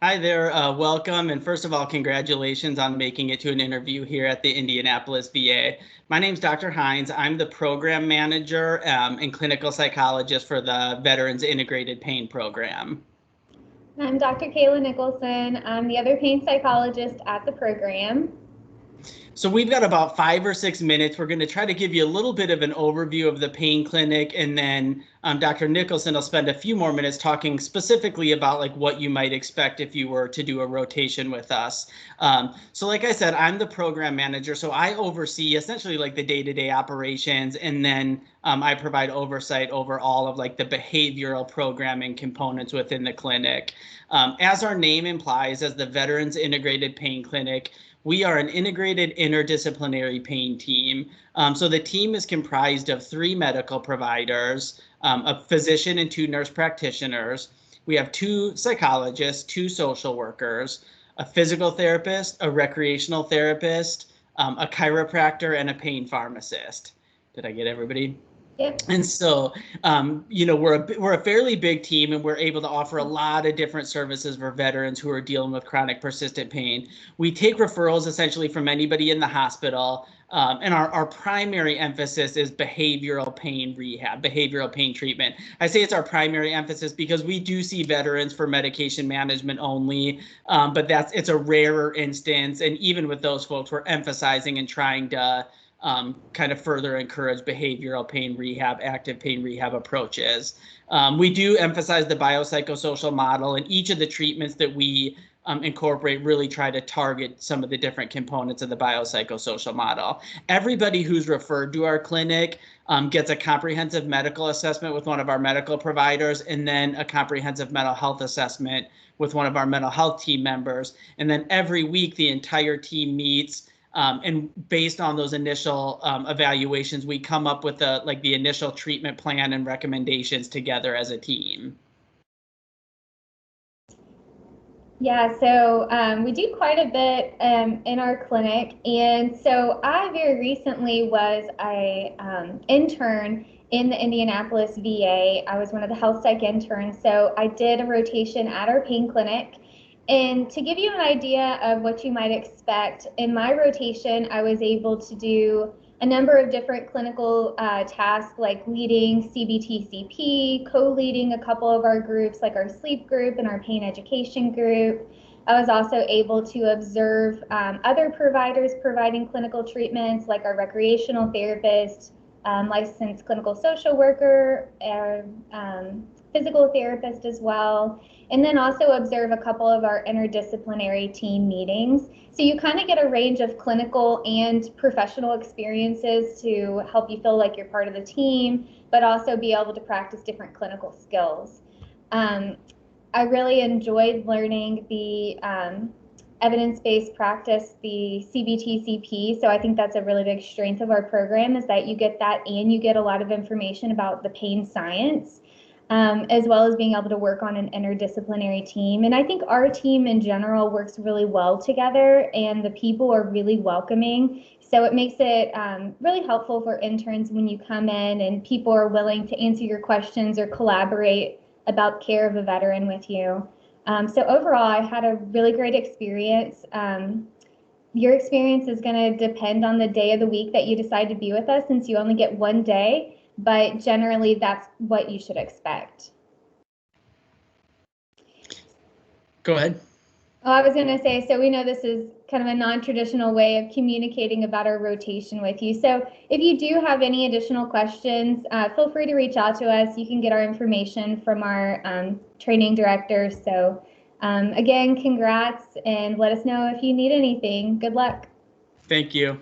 Hi there, welcome, and first of all, congratulations on making it to an interview here at the Indianapolis VA. My name's Dr. Hines. I'm the program manager and clinical psychologist for the Veterans Integrated Pain Program. I'm Dr. Nichelson. I'm the other pain psychologist at the program. So we've got about 5 or 6 minutes. We're going to try to give you a little bit of an overview of the pain clinic, and then Dr. Nichelson will spend a few more minutes talking specifically about like what you might expect if you were to do a rotation with us. So like I said, I'm the program manager, so I oversee essentially like the day-to-day operations, and then I provide oversight over all of like the behavioral programming components within the clinic. As our name implies, as the Veterans Integrated Pain Clinic, we are an integrated interdisciplinary pain team. So the team is comprised of 3 medical providers, a physician and 2 nurse practitioners. We have 2 psychologists, 2 social workers, a physical therapist, a recreational therapist, a chiropractor, and a pain pharmacist. Did I get everybody? Yep. And so, we're a fairly big team, and we're able to offer a lot of different services for veterans who are dealing with chronic persistent pain. We take referrals essentially from anybody in the hospital, and our primary emphasis is behavioral pain rehab, behavioral pain treatment. I say it's our primary emphasis because we do see veterans for medication management only, but it's a rarer instance, and even with those folks, we're emphasizing and trying to kind of further encourage behavioral pain rehab, active pain rehab approaches. We do emphasize the biopsychosocial model, and each of the treatments that we incorporate really try to target some of the different components of the biopsychosocial model. Everybody who's referred to our clinic gets a comprehensive medical assessment with one of our medical providers, and then a comprehensive mental health assessment with one of our mental health team members. And then every week, the entire team meets. And based on those initial evaluations, we come up with the initial treatment plan and recommendations together as a team. Yeah, so we do quite a bit in our clinic. And so I very recently was an intern in the Indianapolis VA. I was one of the health psych interns. So I did a rotation at our pain clinic. And to give you an idea of what you might expect, in my rotation, I was able to do a number of different clinical tasks like leading CBT-CP, co-leading a couple of our groups like our sleep group and our pain education group. I was also able to observe other providers providing clinical treatments like our recreational therapist, licensed clinical social worker, physical therapist as well, and then also observe a couple of our interdisciplinary team meetings. So you kind of get a range of clinical and professional experiences to help you feel like you're part of the team, but also be able to practice different clinical skills. I really enjoyed learning the evidence-based practice, the CBT-CP. So I think that's a really big strength of our program, is that you get that and you get a lot of information about the pain science. As well as being able to work on an interdisciplinary team. And I think our team in general works really well together, and the people are really welcoming. So it makes it really helpful for interns when you come in and people are willing to answer your questions or collaborate about care of a veteran with you. So overall, I had a really great experience. Your experience is going to depend on the day of the week that you decide to be with us, since you only get one day. But generally, that's what you should expect. Go ahead. Oh, I was going to say, so we know this is kind of a non-traditional way of communicating about our rotation with you. So if you do have any additional questions, feel free to reach out to us. You can get our information from our training director. So again, congrats, and let us know if you need anything. Good luck. Thank you.